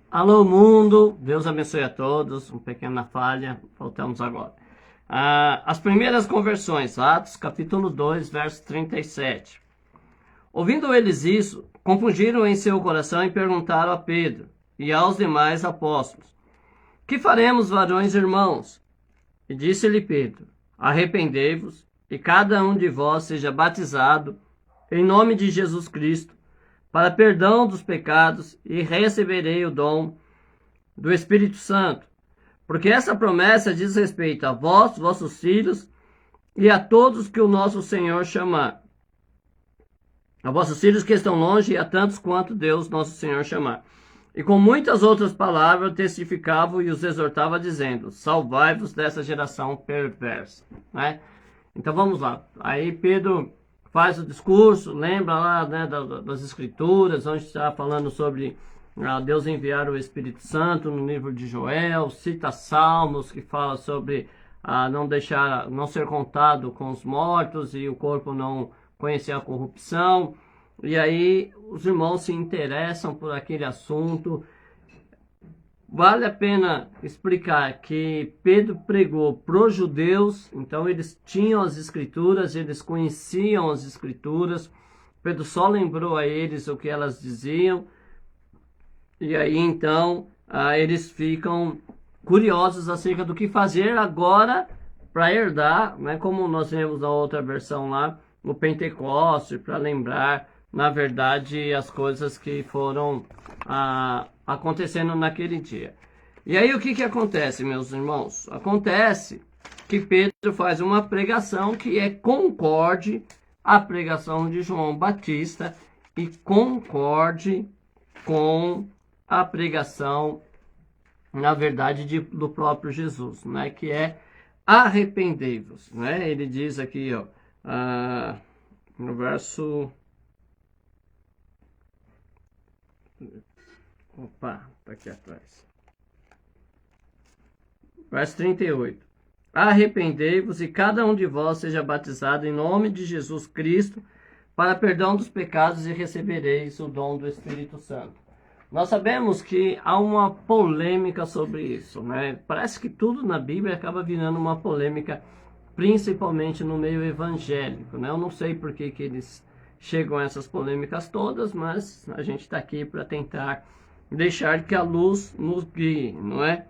Alô mundo, Deus abençoe a todos, uma pequena falha, voltamos agora. As primeiras conversões, Atos capítulo 2, verso 37. Ouvindo eles isso, confundiram em seu coração e perguntaram a Pedro e aos demais apóstolos: Que faremos, varões irmãos? E disse-lhe Pedro: Arrependei-vos e cada um de vós seja batizado em nome de Jesus Cristo para perdão dos pecados, e receberei o dom do Espírito Santo. Porque essa promessa diz respeito a vós, vossos filhos, e a todos que o nosso Senhor chamar. A vossos filhos que estão longe, e a tantos quanto Deus, nosso Senhor, chamar. E com muitas outras palavras testificavam e os exortava, dizendo: Salvai-vos dessa geração perversa. Né? Então vamos lá. Aí Pedro faz o discurso, lembra lá, né, das Escrituras, onde está falando sobre Deus enviar o Espírito Santo no livro de Joel, cita Salmos que fala sobre não ser contado com os mortos e o corpo não conhecer a corrupção. E aí os irmãos se interessam por aquele assunto. Vale a pena explicar que Pedro pregou para os judeus, então eles tinham as escrituras, eles conheciam as escrituras. Pedro só lembrou a eles o que elas diziam. E aí então eles ficam curiosos acerca do que fazer agora para herdar, né, como nós vemos na outra versão lá, o Pentecoste, para lembrar, na verdade, as coisas que foram acontecendo naquele dia. E aí o que acontece, meus irmãos? Acontece que Pedro faz uma pregação que concorde à pregação de João Batista e concorde com a pregação, na verdade, do próprio Jesus, né? Que é arrependei-vos, né? Ele diz aqui, ó, no verso... Opa, tá aqui atrás. Verso 38. Arrependei-vos e cada um de vós seja batizado em nome de Jesus Cristo para perdão dos pecados e recebereis o dom do Espírito Santo. Nós sabemos que há uma polêmica sobre isso, né? Parece que tudo na Bíblia acaba virando uma polêmica, principalmente no meio evangélico, né? Eu não sei por que eles chegam a essas polêmicas todas, mas a gente está aqui para tentar deixar que a luz nos guie, não é?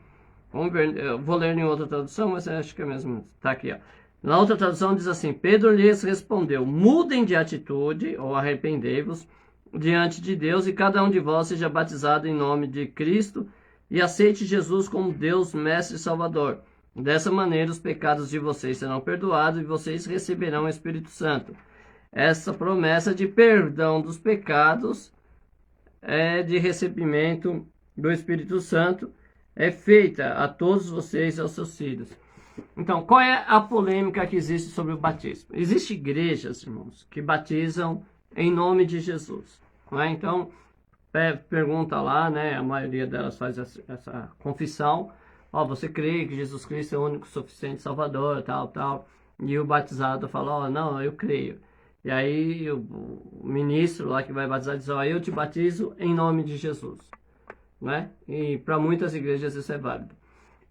Vamos ver, eu vou ler em outra tradução, mas acho que é mesmo, está aqui, ó. Na outra tradução diz assim: Pedro lhes respondeu: mudem de atitude, ou arrependei-vos, diante de Deus, e cada um de vós seja batizado em nome de Cristo, e aceite Jesus como Deus, Mestre e Salvador. Dessa maneira os pecados de vocês serão perdoados, e vocês receberão o Espírito Santo. Essa promessa de perdão dos pecados, de recebimento do Espírito Santo, é feita a todos vocês e aos seus filhos. Então, qual é a polêmica que existe sobre o batismo? Existem igrejas, irmãos, que batizam em nome de Jesus. Né? Então, pergunta lá, né? A maioria delas faz essa confissão. Você crê que Jesus Cristo é o único suficiente Salvador, tal, tal. E o batizado fala, não, eu creio. E aí o ministro lá que vai batizar diz, eu te batizo em nome de Jesus. Né? E para muitas igrejas isso é válido.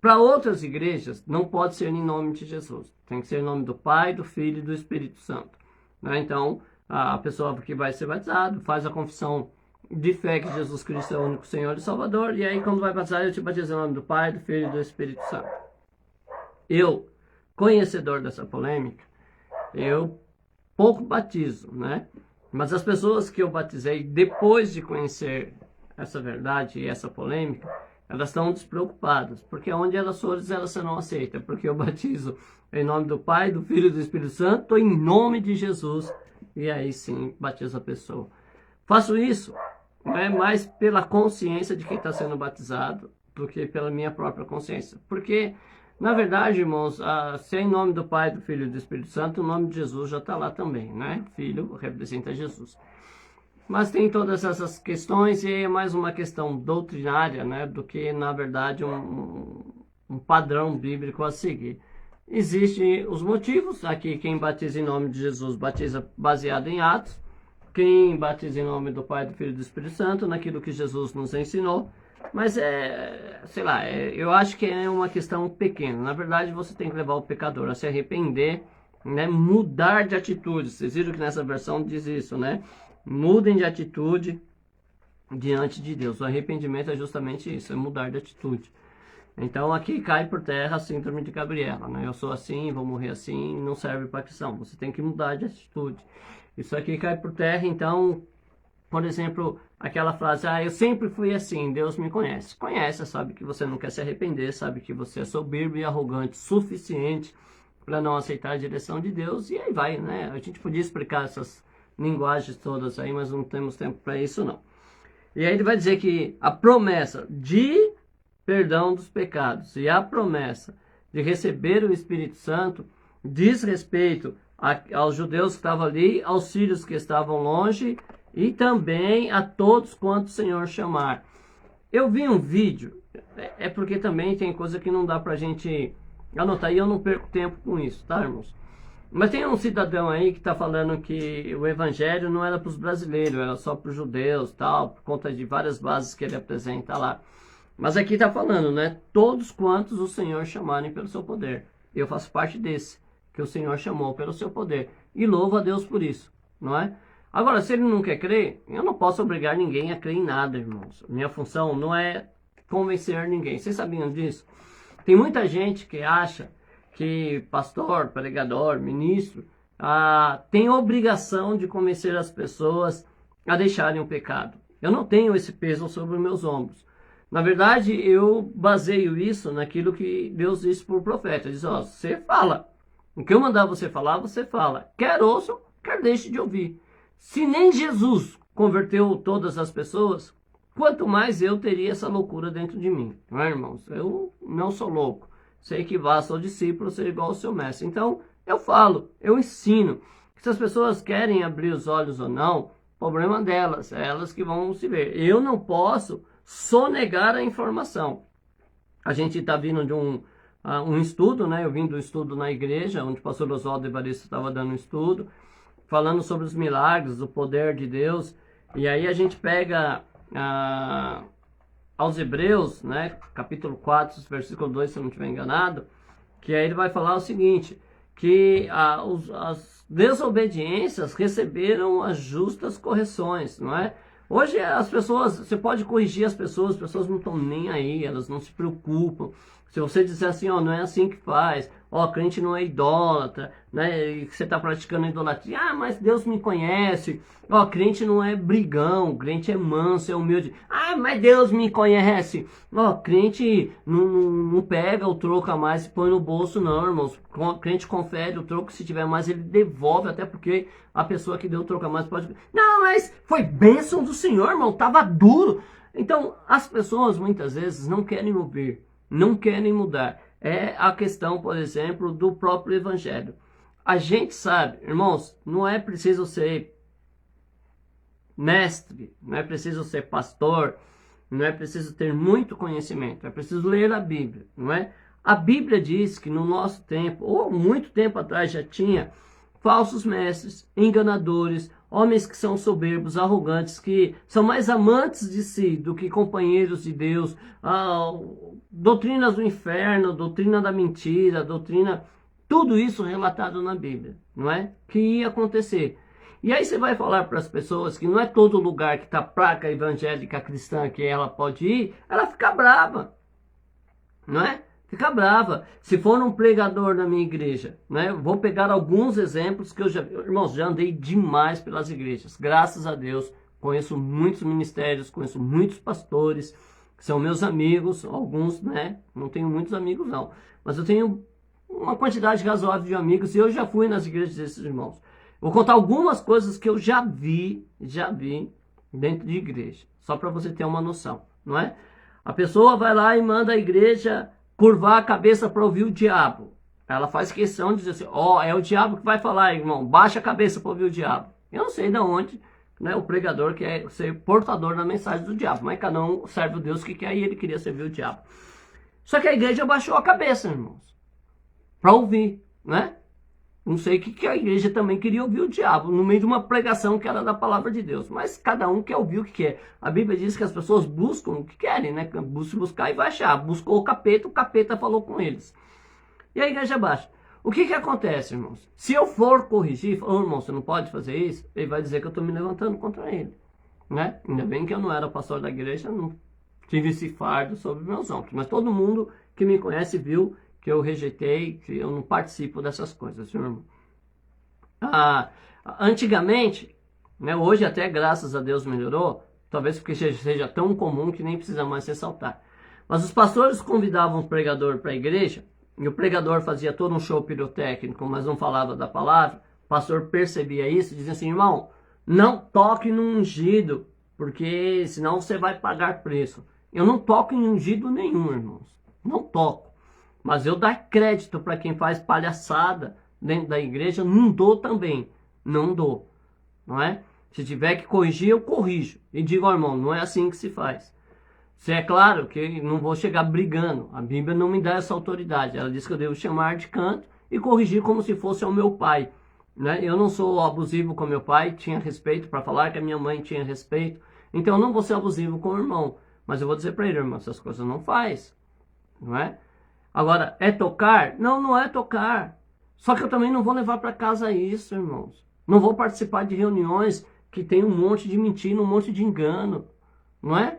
Para outras igrejas não pode ser em nome de Jesus. Tem que ser em nome do Pai, do Filho e do Espírito Santo. Né? Então, a pessoa que vai ser batizado faz a confissão de fé que Jesus Cristo é o único Senhor e Salvador. E aí quando vai batizar, eu te batizo em nome do Pai, do Filho e do Espírito Santo. Eu, conhecedor dessa polêmica, eu pouco batizo, né? Mas as pessoas que eu batizei depois de conhecer essa verdade e essa polêmica, elas estão despreocupadas, porque onde elas forem, elas serão aceitas, porque eu batizo em nome do Pai, do Filho e do Espírito Santo, em nome de Jesus, e aí sim batizo a pessoa. Faço isso, né, mais pela consciência de quem está sendo batizado, do que pela minha própria consciência, porque na verdade, irmãos, se é em nome do Pai, do Filho e do Espírito Santo, o nome de Jesus já está lá também, né? Filho representa Jesus. Mas tem todas essas questões e é mais uma questão doutrinária, né? Do que, na verdade, um padrão bíblico a seguir. Existem os motivos. Aqui, quem batiza em nome de Jesus, batiza baseado em Atos. Quem batiza em nome do Pai, do Filho e do Espírito Santo, naquilo que Jesus nos ensinou. Mas sei lá, eu acho que é uma questão pequena. Na verdade, você tem que levar o pecador a se arrepender, né? Mudar de atitude. Vocês viram que nessa versão diz isso, né? Mudem de atitude diante de Deus. O arrependimento é justamente isso, é mudar de atitude. Então aqui cai por terra a síndrome de Gabriela, né? Eu sou assim, vou morrer assim, não serve para cristão. Você tem que mudar de atitude. Isso aqui cai por terra, então, por exemplo, aquela frase, eu sempre fui assim, Deus me conhece. Conhece, sabe que você não quer se arrepender, sabe que você é soberbo e arrogante o suficiente para não aceitar a direção de Deus, e aí vai, né? A gente podia explicar essas linguagens todas aí, mas não temos tempo para isso, não. E aí ele vai dizer que a promessa de perdão dos pecados e a promessa de receber o Espírito Santo diz respeito aos judeus que estavam ali, aos sírios que estavam longe e também a todos quantos o Senhor chamar. Eu vi um vídeo, é porque também tem coisa que não dá pra gente anotar e eu não perco tempo com isso, tá, irmãos? Mas tem um cidadão aí que está falando que o evangelho não era para os brasileiros, era só para os judeus, tal, por conta de várias bases que ele apresenta lá. Mas aqui está falando, né? Todos quantos o Senhor chamarem pelo seu poder. Eu faço parte desse, que o Senhor chamou pelo seu poder. E louvo a Deus por isso, não é? Agora, se ele não quer crer, eu não posso obrigar ninguém a crer em nada, irmãos. Minha função não é convencer ninguém. Vocês sabiam disso? Tem muita gente que acha que pastor, pregador, ministro, tem obrigação de convencer as pessoas a deixarem o pecado. Eu não tenho esse peso sobre os meus ombros. Na verdade, eu baseio isso naquilo que Deus disse por profeta. Ele diz, você fala. O que eu mandar você falar, você fala. Quer ouçam, quer deixe de ouvir. Se nem Jesus converteu todas as pessoas, quanto mais eu teria essa loucura dentro de mim. Não é, irmãos? Eu não sou louco. Sei que vá, sou discípulo, ser igual ao seu mestre. Então, eu falo, eu ensino. Se as pessoas querem abrir os olhos ou não, problema delas. É elas que vão se ver. Eu não posso sonegar a informação. A gente está vindo de um estudo, né? Eu vim do estudo na igreja, onde o pastor Oswaldo Evaristo estava dando um estudo, falando sobre os milagres, o poder de Deus. E aí a gente pega aos Hebreus, né? Capítulo 4, versículo 2, se eu não estiver enganado, que aí ele vai falar o seguinte, que as desobediências receberam as justas correções, não é? Hoje as pessoas, você pode corrigir as pessoas não estão nem aí, elas não se preocupam. Se você disser assim, não é assim que faz, crente não é idólatra, né, e que você está praticando idolatria, mas Deus me conhece, crente não é brigão, crente é manso, é humilde, mas Deus me conhece, crente não pega o troco a mais e põe no bolso não, irmãos, crente confere o troco, se tiver mais ele devolve, até porque a pessoa que deu o troco a mais pode, não, mas foi bênção do Senhor, irmão, tava duro. Então as pessoas muitas vezes não querem ouvir, não querem mudar. É a questão, por exemplo, do próprio evangelho. A gente sabe, irmãos, não é preciso ser mestre, não é preciso ser pastor, não é preciso ter muito conhecimento, é preciso ler a Bíblia, não é? A Bíblia diz que no nosso tempo, ou muito tempo atrás já tinha falsos mestres, enganadores, homens que são soberbos, arrogantes, que são mais amantes de si do que companheiros de Deus, doutrinas do inferno, doutrina da mentira, tudo isso relatado na Bíblia, não é? Que ia acontecer. E aí você vai falar para as pessoas que não é todo lugar que está placa evangélica cristã que ela pode ir, ela fica brava, não é? Fica brava. Se for um pregador na minha igreja, né? Vou pegar alguns exemplos que eu irmãos, já andei demais pelas igrejas. Graças a Deus, conheço muitos ministérios, conheço muitos pastores, que são meus amigos, alguns, né? Não tenho muitos amigos não, mas eu tenho uma quantidade razoável de amigos e eu já fui nas igrejas desses irmãos. Vou contar algumas coisas que eu já vi dentro de igreja, só para você ter uma noção, não é? A pessoa vai lá e manda a igreja curvar a cabeça para ouvir o diabo. Ela faz questão de dizer assim, é o diabo que vai falar, irmão, baixa a cabeça para ouvir o diabo. Eu não sei de onde, né, o pregador quer ser portador da mensagem do diabo, mas cada um serve o Deus que quer e ele queria servir o diabo. Só que a igreja baixou a cabeça, irmãos, para ouvir, né? Não sei o que a igreja também queria ouvir o diabo, no meio de uma pregação que era da palavra de Deus. Mas cada um quer ouvir o que quer. A Bíblia diz que as pessoas buscam o que querem, né? Buscar e vai achar. Buscou o capeta falou com eles. E a igreja baixa. O que acontece, irmãos? Se eu for corrigir, irmão, você não pode fazer isso, ele vai dizer que eu estou me levantando contra ele. Né? Ainda bem que eu não era pastor da igreja, não tive esse fardo sobre meus ombros. Mas todo mundo que me conhece viu que eu rejeitei, que eu não participo dessas coisas, viu, irmão? Antigamente, né, hoje até graças a Deus melhorou, talvez porque seja tão comum que nem precisa mais ressaltar. Mas os pastores convidavam o pregador para a igreja, e o pregador fazia todo um show pirotécnico, mas não falava da palavra. O pastor percebia isso e dizia assim, irmão, não toque no ungido, porque senão você vai pagar preço. Eu não toco em ungido nenhum, irmãos. Não toco. Mas eu dar crédito para quem faz palhaçada dentro da igreja, não dou também. Não dou. Não é? Se tiver que corrigir, eu corrijo. E digo, irmão, não é assim que se faz. Se é claro que não vou chegar brigando. A Bíblia não me dá essa autoridade. Ela diz que eu devo chamar de canto e corrigir como se fosse o meu pai. Né? Eu não sou abusivo com meu pai, tinha respeito para falar que a minha mãe tinha respeito. Então eu não vou ser abusivo com o irmão. Mas eu vou dizer para ele, irmão, essas coisas não faz. Não é? Agora, é tocar? Não, não é tocar. Só que eu também não vou levar para casa isso, irmãos. Não vou participar de reuniões que tem um monte de mentira, um monte de engano. Não é?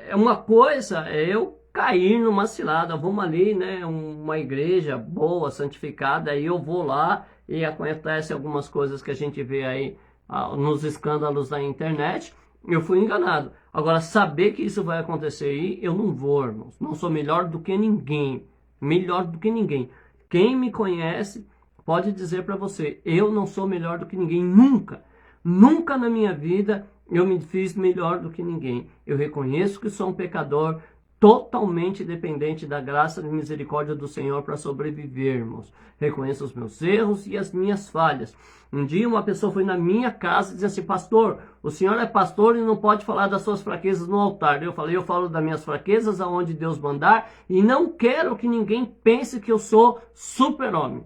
É uma coisa, é eu cair numa cilada. Vamos ali, né? Uma igreja boa, santificada, aí eu vou lá e acontece algumas coisas que a gente vê aí nos escândalos da internet. Eu fui enganado. Agora, saber que isso vai acontecer aí, eu não vou, irmãos. Não sou melhor do que ninguém. Melhor do que ninguém. Quem me conhece pode dizer para você, eu não sou melhor do que ninguém. Nunca. Nunca na minha vida eu me fiz melhor do que ninguém. Eu reconheço que sou um pecador totalmente dependente da graça e misericórdia do Senhor para sobreviver, irmãos. Reconheço os meus erros e as minhas falhas. Um dia uma pessoa foi na minha casa e disse assim, pastor, o senhor é pastor e não pode falar das suas fraquezas no altar. Eu falei, eu falo das minhas fraquezas aonde Deus mandar e não quero que ninguém pense que eu sou super-homem.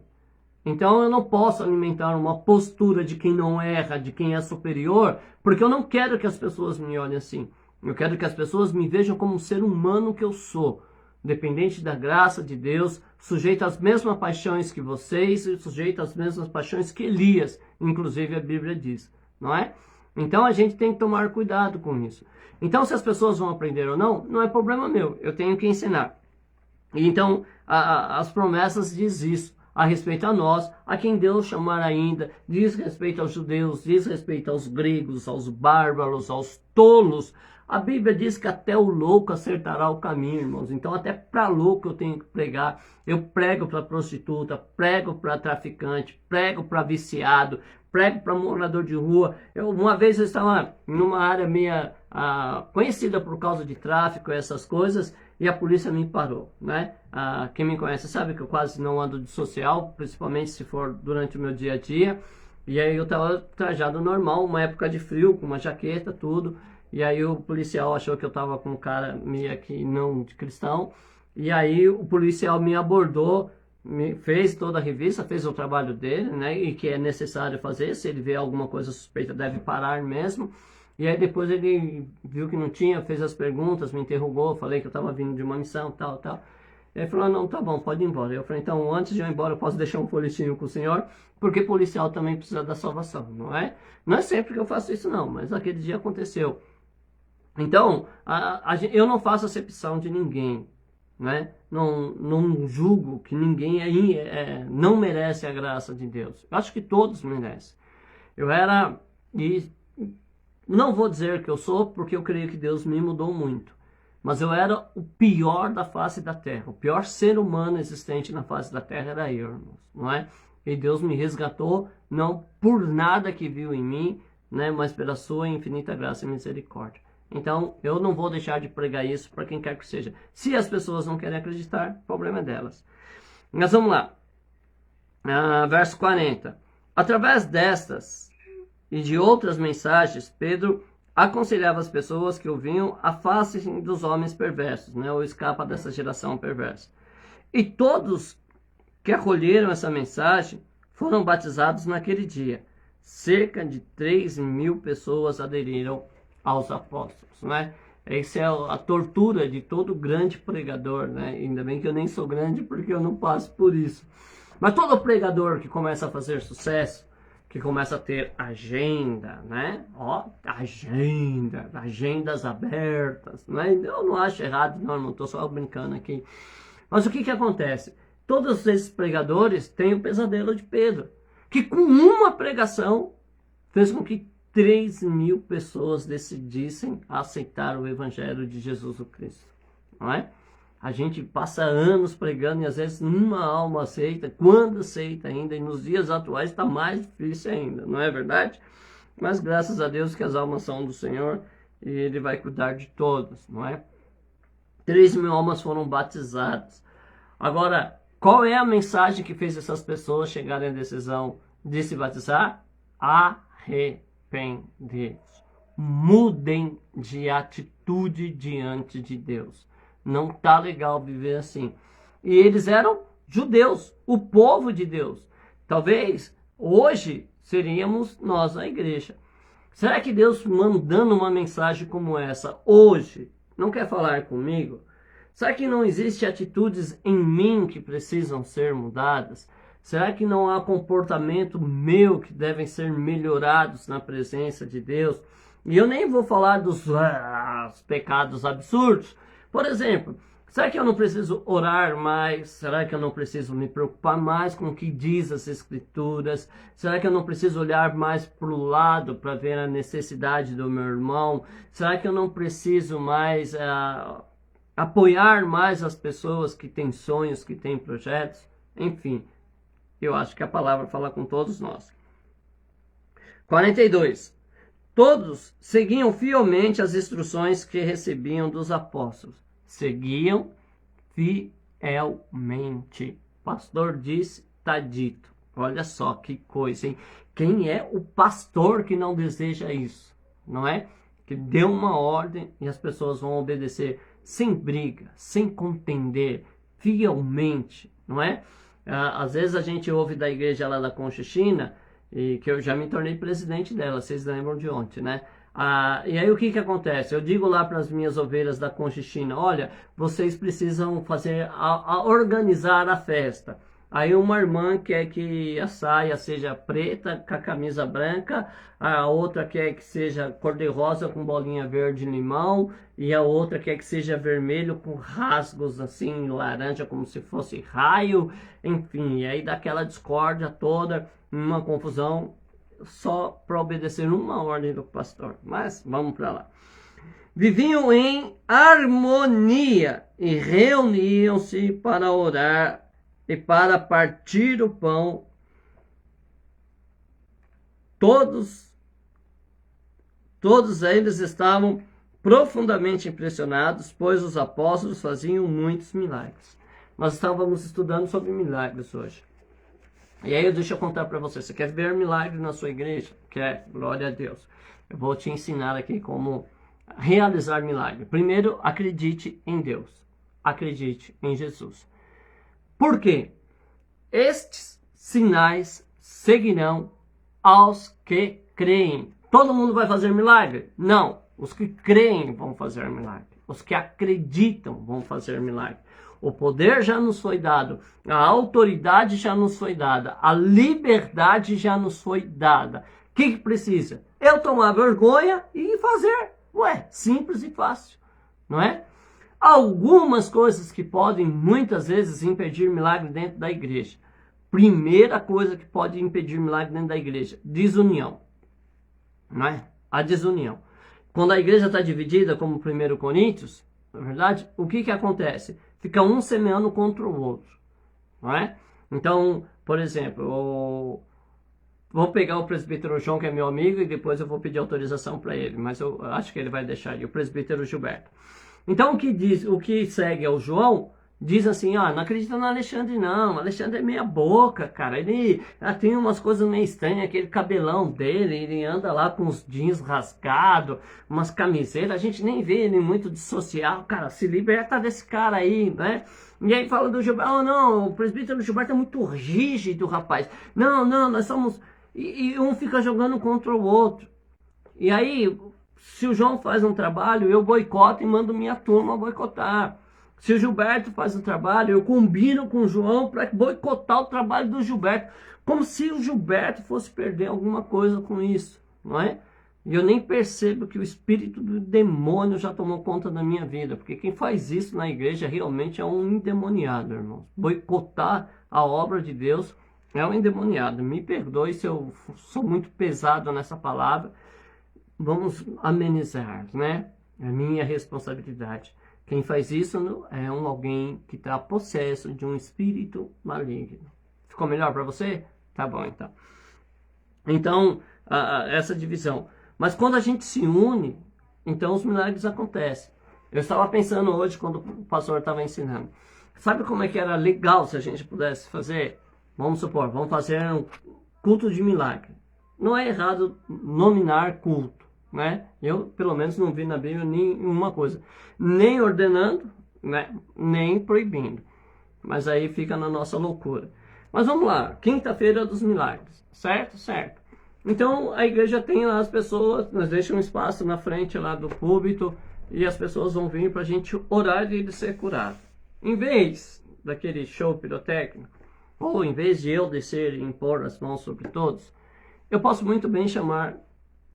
Então eu não posso alimentar uma postura de quem não erra, de quem é superior, porque eu não quero que as pessoas me olhem assim. Eu quero que as pessoas me vejam como um ser humano que eu sou, dependente da graça de Deus, sujeito às mesmas paixões que vocês e sujeito às mesmas paixões que Elias, inclusive a Bíblia diz, não é? Então a gente tem que tomar cuidado com isso. Então se as pessoas vão aprender ou não, não é problema meu, eu tenho que ensinar. E então as promessas diz isso a respeito a nós, a quem Deus chamar ainda, diz respeito aos judeus, diz respeito aos gregos, aos bárbaros, aos tolos. A Bíblia diz que até o louco acertará o caminho, irmãos. Então até para louco eu tenho que pregar. Eu prego para prostituta, prego para traficante, prego para viciado, prego para morador de rua. Uma vez eu estava numa área meia conhecida por causa de tráfico e essas coisas, e a polícia me parou, né? Quem me conhece sabe que eu quase não ando de social, principalmente se for durante o meu dia a dia. E aí eu estava trajado normal, uma época de frio, com uma jaqueta, tudo. E aí o policial achou que eu estava com um cara meio que não de cristão. E aí o policial me abordou, fez toda a revista, fez o trabalho dele, né? E que é necessário fazer, se ele vê alguma coisa suspeita deve parar mesmo. E aí depois ele viu que não tinha, fez as perguntas, me interrogou, falei que eu estava vindo de uma missão, tal, tal. Ele falou, não, tá bom, pode ir embora. Eu falei, então antes de eu ir embora eu posso deixar um folhetinho com o senhor, porque policial também precisa da salvação, não é? Não é sempre que eu faço isso não, mas aquele dia aconteceu. Então, eu não faço acepção de ninguém, né? Não julgo que ninguém não merece a graça de Deus. Eu acho que todos merecem. Não vou dizer que eu sou, porque eu creio que Deus me mudou muito. Mas eu era o pior da face da terra. O pior ser humano existente na face da terra era eu, irmãos, não é? E Deus me resgatou, não por nada que viu em mim, né? Mas pela sua infinita graça e misericórdia. Então, eu não vou deixar de pregar isso para quem quer que seja. Se as pessoas não querem acreditar, o problema é delas. Mas vamos lá. Verso 40. Através destas e de outras mensagens, Pedro aconselhava as pessoas que ouviam afastem dos homens perversos, né? Ou escapa dessa geração perversa. E todos que acolheram essa mensagem foram batizados naquele dia. Cerca de 3.000 pessoas aderiram aos apóstolos, né? Essa é a tortura de todo grande pregador, né? Ainda bem que eu nem sou grande porque eu não passo por isso. Mas todo pregador que começa a fazer sucesso, que começa a ter agenda, né? Ó, agendas abertas, né? Eu não acho errado, não estou só brincando aqui. Mas o que acontece? Todos esses pregadores têm o pesadelo de Pedro, que com uma pregação fez com que 3.000 pessoas decidissem aceitar o Evangelho de Jesus Cristo, não é? A gente passa anos pregando e às vezes uma alma aceita, quando aceita ainda, e nos dias atuais está mais difícil ainda, não é verdade? Mas graças a Deus que as almas são do Senhor e Ele vai cuidar de todas, não é? 3.000 almas foram batizadas. Agora, qual é a mensagem que fez essas pessoas chegarem à decisão de se batizar? Arrependei-vos. Mudem de atitude diante de Deus. Não tá legal viver assim. E eles eram judeus, o povo de Deus. Talvez hoje seríamos nós a igreja. Será que Deus mandando uma mensagem como essa hoje não quer falar comigo? Será que não existem atitudes em mim que precisam ser mudadas? Será que não há comportamento meu que devem ser melhorados na presença de Deus? E eu nem vou falar dos pecados absurdos. Por exemplo, será que eu não preciso orar mais? Será que eu não preciso me preocupar mais com o que diz as Escrituras? Será que eu não preciso olhar mais para o lado para ver a necessidade do meu irmão? Será que eu não preciso mais apoiar mais as pessoas que têm sonhos, que têm projetos? Enfim, eu acho que a palavra fala com todos nós. 42. Todos seguiam fielmente as instruções que recebiam dos apóstolos. Seguiam fielmente. O pastor disse, está dito. Olha só que coisa, hein? Quem é o pastor que não deseja isso? Não é? Que deu uma ordem e as pessoas vão obedecer sem briga, sem contender, fielmente, não é? Às vezes a gente ouve da igreja lá da Conchichina, e que eu já me tornei presidente dela, vocês lembram de ontem, né? E aí o que acontece? Eu digo lá para as minhas ovelhas da Conchichina, olha, vocês precisam organizar a festa. Aí uma irmã quer que a saia seja preta com a camisa branca, a outra quer que seja cor-de-rosa com bolinha verde e limão, e a outra quer que seja vermelho com rasgos assim, laranja, como se fosse raio, enfim, e aí dá aquela discórdia toda, uma confusão, só para obedecer uma ordem do pastor. Mas vamos para lá. Viviam em harmonia e reuniam-se para orar e para partir o pão. Todos eles estavam profundamente impressionados, pois os apóstolos faziam muitos milagres. Nós estávamos estudando sobre milagres hoje. E aí deixa eu contar para você. Você quer ver milagre na sua igreja? Quer? Glória a Deus. Eu vou te ensinar aqui como realizar milagre. Primeiro, acredite em Deus. Acredite em Jesus. Por quê? Estes sinais seguirão aos que creem. Todo mundo vai fazer milagre? Não. Os que creem vão fazer milagre. Os que acreditam vão fazer milagre. O poder já nos foi dado. A autoridade já nos foi dada. A liberdade já nos foi dada. O que precisa? Eu tomar vergonha e fazer. Ué, simples e fácil. Não é? Algumas coisas que podem muitas vezes impedir milagre dentro da igreja. Primeira coisa que pode impedir milagre dentro da igreja: desunião. Não é? A desunião. Quando a igreja está dividida, como 1 Coríntios, na verdade, o que acontece? Fica um semeando contra o outro. Não é? Então, por exemplo, vou pegar o presbítero João, que é meu amigo, e depois eu vou pedir autorização para ele, mas eu acho que ele vai deixar aí, o presbítero Gilberto. Então o que segue ao João diz assim, ó, não acredita no Alexandre não, o Alexandre é meia boca, cara, ele tem umas coisas meio estranhas, aquele cabelão dele, ele anda lá com os jeans rasgados, umas camisetas, a gente nem vê ele muito de social, cara, se liberta desse cara aí, né? E aí fala do Gilberto, oh não, o presbítero Gilberto é muito rígido, rapaz, não, nós somos... E um fica jogando contra o outro, e aí, se o João faz um trabalho, eu boicoto e mando minha turma boicotar. Se o Gilberto faz um trabalho, eu combino com o João para boicotar o trabalho do Gilberto. Como se o Gilberto fosse perder alguma coisa com isso, não é? E eu nem percebo que o espírito do demônio já tomou conta da minha vida. Porque quem faz isso na igreja realmente é um endemoniado, irmãos. Boicotar a obra de Deus é um endemoniado. Me perdoe se eu sou muito pesado nessa palavra. Vamos amenizar, né? É minha responsabilidade. Quem faz isso é alguém que está possesso de um espírito maligno. Ficou melhor para você? Tá bom, então. Então, essa divisão. Mas quando a gente se une, então os milagres acontecem. Eu estava pensando hoje, quando o pastor estava ensinando. Sabe como é que era legal se a gente pudesse fazer? Vamos supor, vamos fazer um culto de milagre. Não é errado nominar culto, né? Eu, pelo menos, não vi na Bíblia nenhuma coisa. Nem ordenando, né? Nem proibindo. Mas aí fica na nossa loucura. Mas vamos lá. Quinta-feira dos milagres. Certo? Certo. Então, a igreja tem lá as pessoas, nós deixamos um espaço na frente lá do púlpito e as pessoas vão vir para a gente orar e ele ser curado. Em vez daquele show pirotécnico, ou em vez de eu descer e impor as mãos sobre todos, eu posso muito bem chamar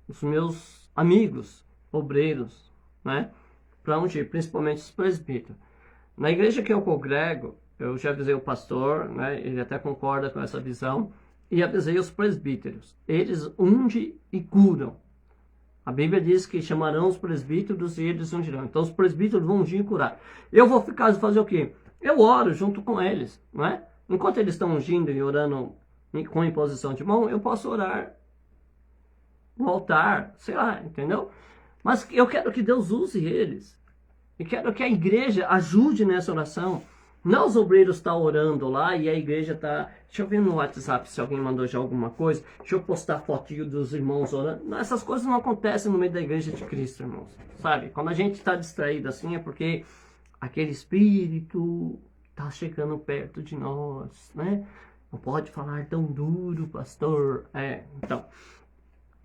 os meus amigos, obreiros, né, para ungir, principalmente os presbíteros. Na igreja que eu congrego, eu já avisei o pastor, né, ele até concorda com essa visão, e avisei os presbíteros. Eles ungem e curam. A Bíblia diz que chamarão os presbíteros e eles ungirão. Então os presbíteros vão ungir e curar. Eu vou ficar fazer o quê? Eu oro junto com eles, não é? Enquanto eles estão ungindo e orando com imposição de mão, eu posso orar no altar, sei lá, entendeu? Mas eu quero que Deus use eles. E quero que a igreja ajude nessa oração. Não os obreiros estão orando lá e a igreja está... Deixa eu ver no WhatsApp se alguém mandou já alguma coisa. Deixa eu postar fotinho dos irmãos orando. Não, essas coisas não acontecem no meio da igreja de Cristo, irmãos. Sabe? Quando a gente está distraído assim é porque aquele espírito está chegando perto de nós, né? Não pode falar tão duro, pastor.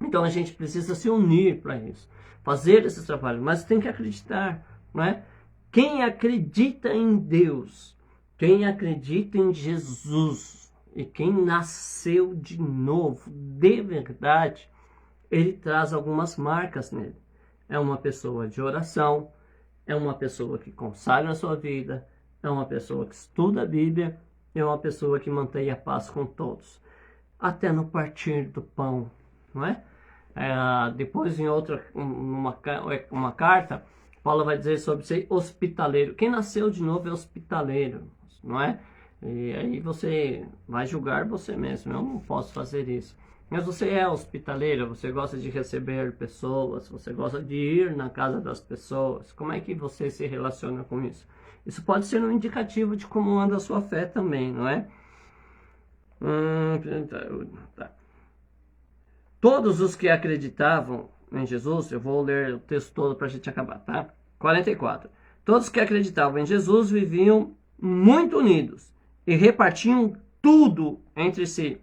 Então a gente precisa se unir para isso. Fazer esse trabalho. Mas tem que acreditar, não é? Quem acredita em Deus, quem acredita em Jesus e quem nasceu de novo, de verdade, ele traz algumas marcas nele. É uma pessoa de oração, é uma pessoa que consagra a sua vida, é uma pessoa que estuda a Bíblia, é uma pessoa que mantém a paz com todos. Até no partir do pão, não é? Depois em uma carta, Paulo vai dizer sobre ser hospitaleiro. Quem nasceu de novo é hospitaleiro, não é? E aí você vai julgar você mesmo. Eu não posso fazer isso. Mas você é hospitaleiro, você gosta de receber pessoas, você gosta de ir na casa das pessoas. Como é que você se relaciona com isso? Isso pode ser um indicativo de como anda a sua fé também, não é? Tá. Todos os que acreditavam em Jesus, eu vou ler o texto todo para a gente acabar, tá? 44. Todos que acreditavam em Jesus viviam muito unidos e repartiam tudo entre si.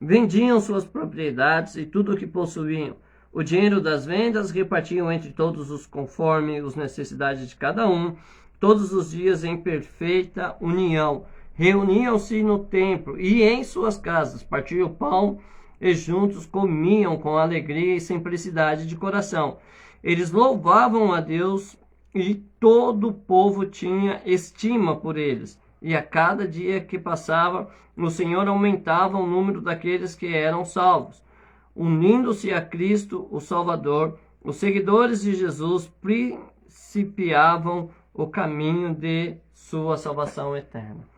Vendiam suas propriedades e tudo o que possuíam. O dinheiro das vendas repartiam entre todos os conforme as necessidades de cada um, todos os dias em perfeita união. Reuniam-se no templo e em suas casas, partiam o pão e juntos comiam com alegria e simplicidade de coração. Eles louvavam a Deus e todo o povo tinha estima por eles. E a cada dia que passava, o Senhor aumentava o número daqueles que eram salvos. Unindo-se a Cristo, o Salvador, os seguidores de Jesus principiavam o caminho de sua salvação eterna.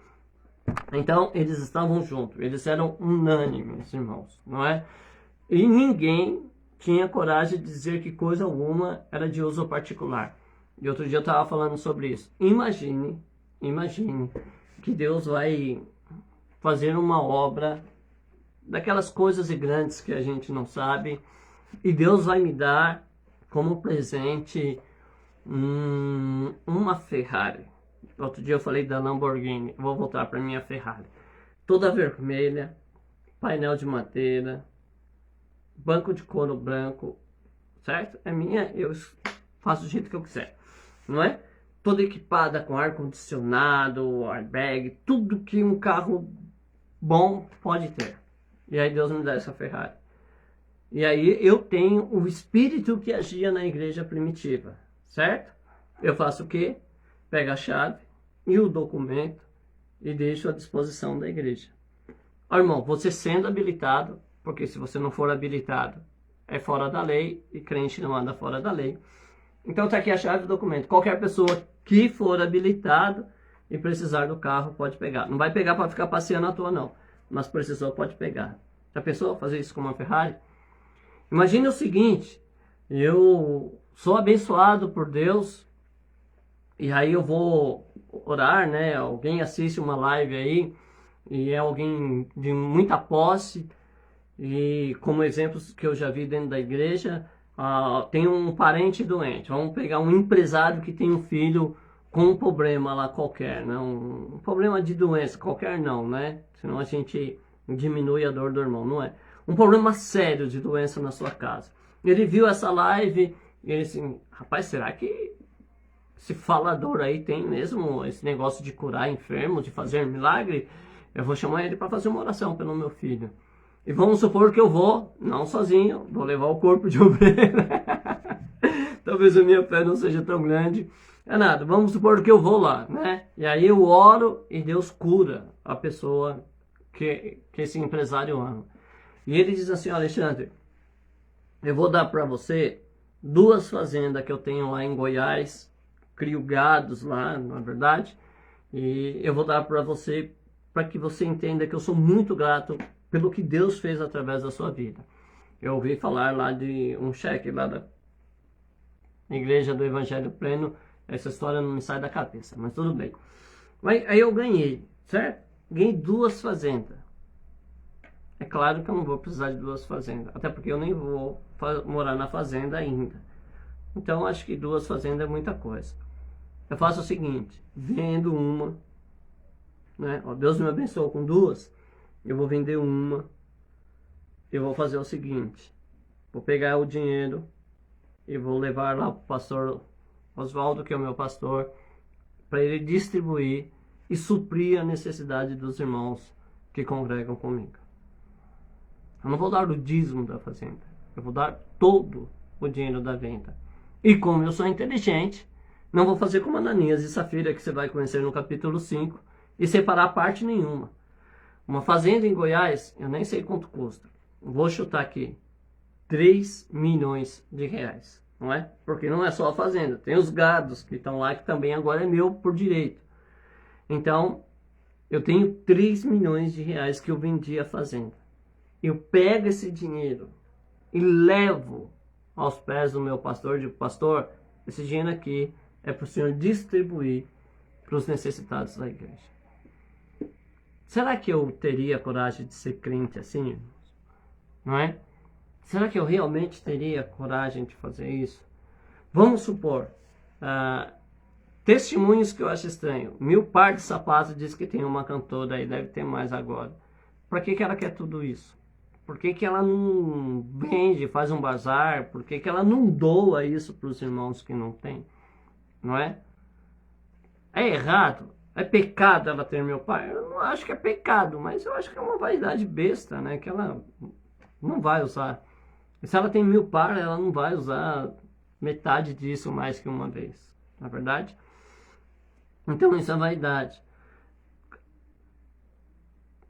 Então, eles estavam juntos, eles eram unânimes, irmãos, não é? E ninguém tinha coragem de dizer que coisa alguma era de uso particular. E outro dia eu estava falando sobre isso. Imagine imagine que Deus vai fazer uma obra daquelas coisas grandes que a gente não sabe, e Deus vai me dar como presente uma Ferrari. Outro dia eu falei da Lamborghini, vou voltar para minha Ferrari. Toda vermelha, painel de madeira, banco de couro branco, certo? É minha, eu faço do jeito que eu quiser, não é? Toda equipada com ar-condicionado, airbag, tudo que um carro bom pode ter. E aí Deus me dá essa Ferrari. E aí eu tenho o espírito que agia na igreja primitiva, certo? Eu faço o quê? Pego a chave e o documento e deixo à disposição da igreja. Ó, irmão, você sendo habilitado, porque se você não for habilitado, é fora da lei, e crente não anda fora da lei. Então tá aqui a chave do documento. Qualquer pessoa que for habilitado e precisar do carro pode pegar. Não vai pegar para ficar passeando à toa não, mas precisou pode pegar. Já pensou fazer isso com uma Ferrari? Imagine o seguinte, eu sou abençoado por Deus, e aí eu vou orar, né? Alguém assiste uma live aí, e é alguém de muita posse, e como exemplos que eu já vi dentro da igreja, tem um parente doente. Vamos pegar um empresário que tem um filho com um problema lá qualquer, né? Um problema de doença, qualquer não, né? Senão a gente diminui a dor do irmão, não é? Um problema sério de doença na sua casa. Ele viu essa live e ele assim, rapaz, será que esse falador aí tem mesmo esse negócio de curar enfermo, de fazer milagre? Eu vou chamar ele para fazer uma oração pelo meu filho. E vamos supor que eu vou, não sozinho, vou levar o corpo de obreiro. Talvez a minha fé não seja tão grande. É nada, vamos supor que eu vou lá, né? E aí eu oro e Deus cura a pessoa que esse empresário ama. E ele diz assim, Alexandre, eu vou dar para você 2 fazendas que eu tenho lá em Goiás, crio gados lá, na verdade, e eu vou dar para você, para que você entenda que eu sou muito grato pelo que Deus fez através da sua vida. Eu ouvi falar lá de um cheque lá da Igreja do Evangelho Pleno, essa história não me sai da cabeça, mas tudo bem. Mas aí eu ganhei, certo? Ganhei 2 fazendas. É claro que eu não vou precisar de 2 fazendas, até porque eu nem vou morar na fazenda ainda. Então acho que 2 fazendas é muita coisa. Eu faço o seguinte, vendo uma, né? Ó, Deus me abençoou com 2, eu vou vender uma, eu vou fazer o seguinte, vou pegar o dinheiro e vou levar lá para o pastor Oswaldo, que é o meu pastor, para ele distribuir e suprir a necessidade dos irmãos que congregam comigo. Eu não vou dar o dízimo da fazenda, eu vou dar todo o dinheiro da venda. E como eu sou inteligente, não vou fazer como Ananias e Safira, que você vai conhecer no capítulo 5, e separar parte nenhuma. Uma fazenda em Goiás, eu nem sei quanto custa. Vou chutar aqui, 3 milhões de reais, não é? Porque não é só a fazenda, tem os gados que estão lá, que também agora é meu por direito. Então, eu tenho 3 milhões de reais que eu vendi a fazenda. Eu pego esse dinheiro e levo aos pés do meu pastor, digo, pastor, esse dinheiro aqui é para o senhor distribuir para os necessitados da igreja. Será que eu teria coragem de ser crente assim, irmãos? Não é? Será que eu realmente teria coragem de fazer isso? Vamos supor, testemunhos que eu acho estranho. 1000 par de sapatos diz que tem uma cantora aí, deve ter mais agora. Para que ela quer tudo isso? Por que ela não vende, faz um bazar? Por que ela não doa isso para os irmãos que não têm? Não é? É errado? É pecado ela ter 1000 par? Eu não acho que é pecado, mas eu acho que é uma vaidade besta, né? Que ela não vai usar. E se ela tem 1000 par, ela não vai usar metade disso mais que uma vez. Não é verdade? Então isso é vaidade.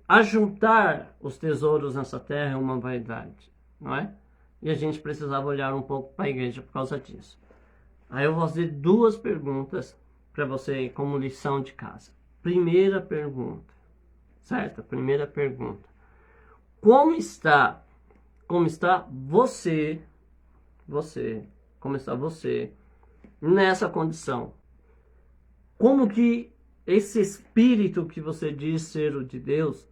Ajuntar os tesouros nessa terra é uma vaidade, não é? E a gente precisava olhar um pouco para a igreja por causa disso. Aí eu vou fazer 2 perguntas para você como lição de casa. Primeira pergunta, certo? Primeira pergunta. Como está você, como está você nessa condição? Como que esse espírito que você diz ser o de Deus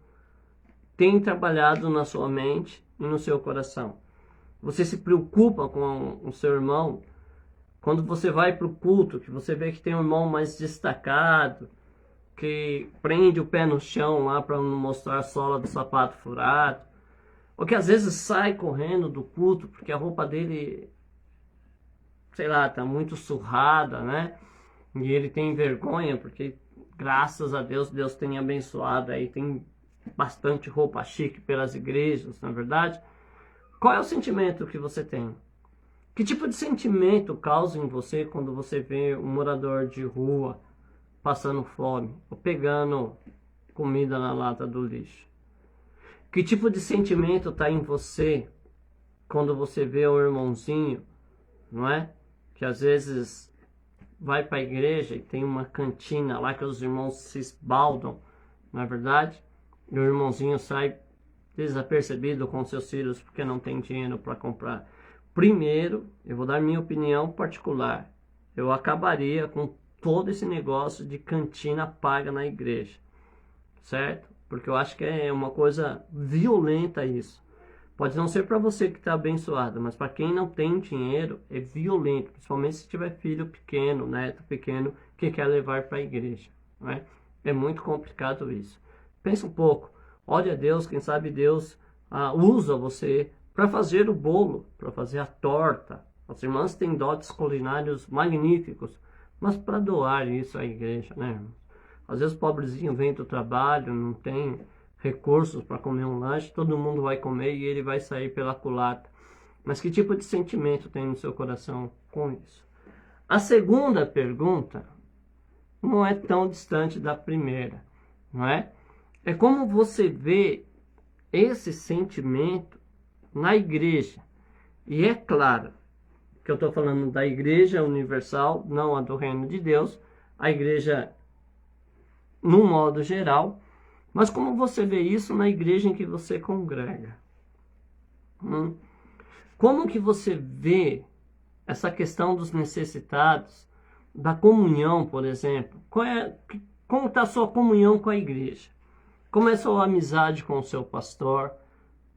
tem trabalhado na sua mente e no seu coração. Você se preocupa com o seu irmão. Quando você vai para o culto, que você vê que tem um irmão mais destacado, que prende o pé no chão lá para não mostrar a sola do sapato furado, ou que às vezes sai correndo do culto porque a roupa dele, sei lá, tá muito surrada, né? E ele tem vergonha porque, graças a Deus, Deus tem abençoado aí, tem bastante roupa chique pelas igrejas, na verdade. Qual é o sentimento que você tem? Que tipo de sentimento causa em você quando você vê um morador de rua passando fome ou pegando comida na lata do lixo? Que tipo de sentimento está em você quando você vê um irmãozinho, não é? Que às vezes vai para a igreja e tem uma cantina lá que os irmãos se esbaldam, não é verdade? E o irmãozinho sai desapercebido com seus filhos porque não tem dinheiro para comprar. Primeiro, eu vou dar minha opinião particular. Eu acabaria com todo esse negócio de cantina paga na igreja, certo? Porque eu acho que é uma coisa violenta isso. Pode não ser para você que está abençoado, mas para quem não tem dinheiro é violento, principalmente se tiver filho pequeno, neto pequeno que quer levar para a igreja, não é? É muito complicado isso. Pensa um pouco. Olha a Deus, quem sabe Deus usa você para fazer o bolo, para fazer a torta. As irmãs têm dotes culinários magníficos, mas para doar isso à igreja, né, irmãos? Às vezes o pobrezinho vem do trabalho, não tem recursos para comer um lanche, todo mundo vai comer e ele vai sair pela culatra. Mas que tipo de sentimento tem no seu coração com isso? A segunda pergunta não é tão distante da primeira, não é? É como você vê esse sentimento na igreja. E é claro que eu estou falando da igreja universal, não a do reino de Deus, a igreja no modo geral, mas como você vê isso na igreja em que você congrega? Como que você vê essa questão dos necessitados, da comunhão, por exemplo? Como está a sua comunhão com a igreja? Como é a sua amizade com o seu pastor?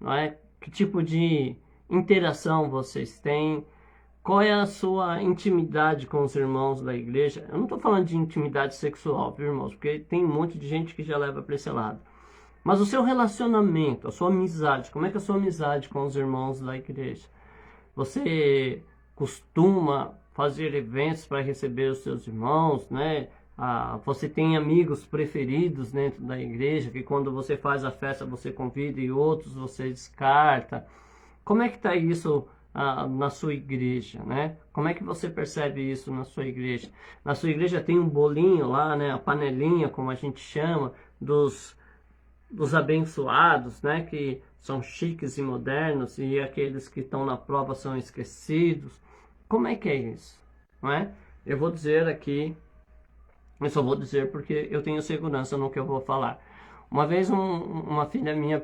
Não é? Que tipo de interação vocês têm? Qual é a sua intimidade com os irmãos da igreja? Eu não estou falando de intimidade sexual, viu, irmãos? Porque tem um monte de gente que já leva para esse lado. Mas o seu relacionamento, a sua amizade, como é que é a sua amizade com os irmãos da igreja? Você costuma fazer eventos para receber os seus irmãos, né? Você tem amigos preferidos dentro da igreja, que quando você faz a festa você convida e outros você descarta. Como é que está isso na sua igreja, né? Como é que você percebe isso na sua igreja? Na sua igreja tem um bolinho lá, né? A panelinha, como a gente chama, dos abençoados, né? Que são chiques e modernos, e aqueles que estão na prova são esquecidos. Como é que é isso, não é? Eu vou dizer aqui, eu só vou dizer porque eu tenho segurança no que eu vou falar. Uma vez uma filha minha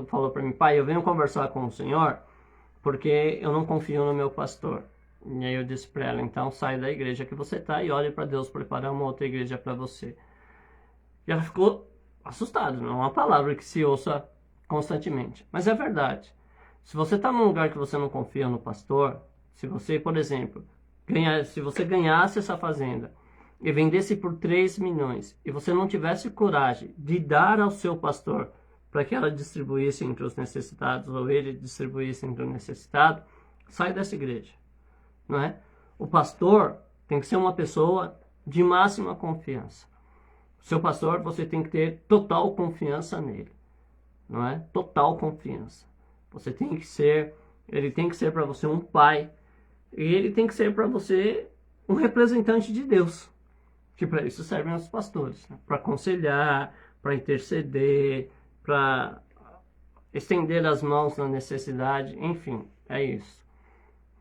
falou para mim: pai, eu venho conversar com o senhor porque eu não confio no meu pastor. E aí eu disse para ela: então sai da igreja que você está e olhe para Deus preparar uma outra igreja para você. E ela ficou assustada, não é uma palavra que se ouça constantemente, mas é verdade. Se você está num lugar que você não confia no pastor, se você, por exemplo, se você ganhasse essa fazenda e vendesse por 3 milhões e você não tivesse coragem de dar ao seu pastor para que ela distribuísse entre os necessitados ou ele distribuísse entre o necessitado, sai dessa igreja, não é? O pastor tem que ser uma pessoa de máxima confiança. O seu pastor, você tem que ter total confiança nele, não é? Total confiança. Você tem que ser, ele tem que ser para você um pai, e ele tem que ser para você um representante de Deus. Que para isso servem os pastores, né? Para aconselhar, para interceder, para estender as mãos na necessidade, enfim, é isso,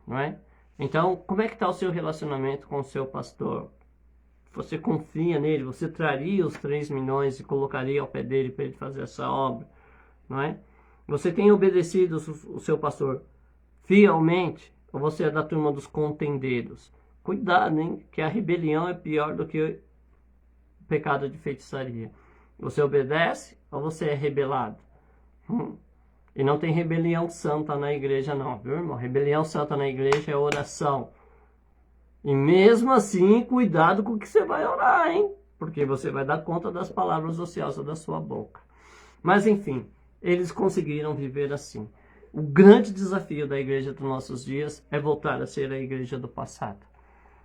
não é? Então, como é que está o seu relacionamento com o seu pastor? Você confia nele? Você traria os 3 milhões e colocaria ao pé dele para ele fazer essa obra, não é? Você tem obedecido o seu pastor fielmente? Ou você é da turma dos contendeiros? Cuidado, hein? Que a rebelião é pior do que pecado de feitiçaria. Você obedece ou você é rebelado? E não tem rebelião santa na igreja não, viu, irmão? Rebelião santa na igreja é oração. E mesmo assim, cuidado com o que você vai orar, hein? Porque você vai dar conta das palavras ociosas da sua boca. Mas enfim, eles conseguiram viver assim. O grande desafio da igreja dos nossos dias é voltar a ser a igreja do passado.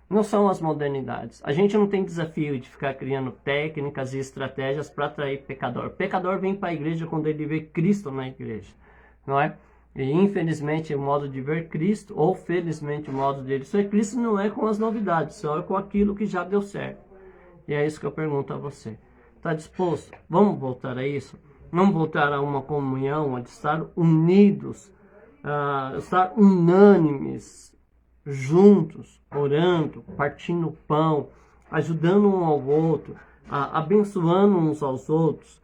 Não são as modernidades. A gente não tem desafio de ficar criando técnicas e estratégias para atrair pecador. O pecador vem para a igreja quando ele vê Cristo na igreja, não é? E infelizmente o modo de ver Cristo, ou felizmente o modo dele ser Cristo, não é com as novidades, só é com aquilo que já deu certo. E é isso que eu pergunto a você. Está disposto? Vamos voltar a isso? Vamos voltar a uma comunhão, a estar unidos, a estar unânimes, juntos, orando, partindo o pão, ajudando um ao outro, abençoando uns aos outros.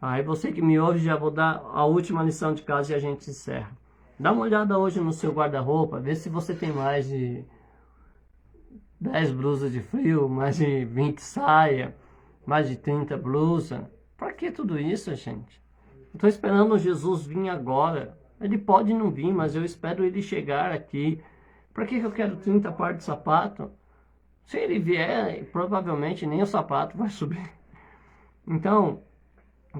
Aí você que me ouve, já vou dar a última lição de casa e a gente encerra. Dá uma olhada hoje no seu guarda-roupa, vê se você tem mais de 10 blusas de frio, mais de 20 saia, mais de 30 blusas. Para que tudo isso, gente? Estou esperando Jesus vir agora. Ele pode não vir, mas eu espero ele chegar aqui. Para que eu quero 30 pares de sapato? Se ele vier, provavelmente nem o sapato vai subir. Então,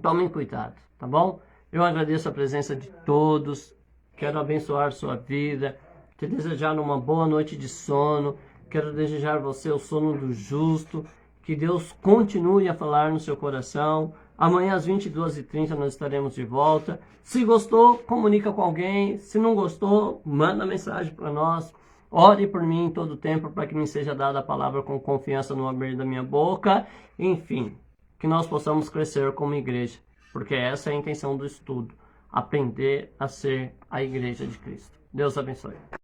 tomem cuidado, tá bom? Eu agradeço a presença de todos. Quero abençoar sua vida. Te desejar uma boa noite de sono. Quero desejar a você o sono do justo. Que Deus continue a falar no seu coração. Amanhã às 22h30 nós estaremos de volta. Se gostou, comunica com alguém. Se não gostou, manda mensagem para nós. Ore por mim todo o tempo para que me seja dada a palavra com confiança no abrir da minha boca. Enfim, que nós possamos crescer como igreja. Porque essa é a intenção do estudo. Aprender a ser a igreja de Cristo. Deus abençoe.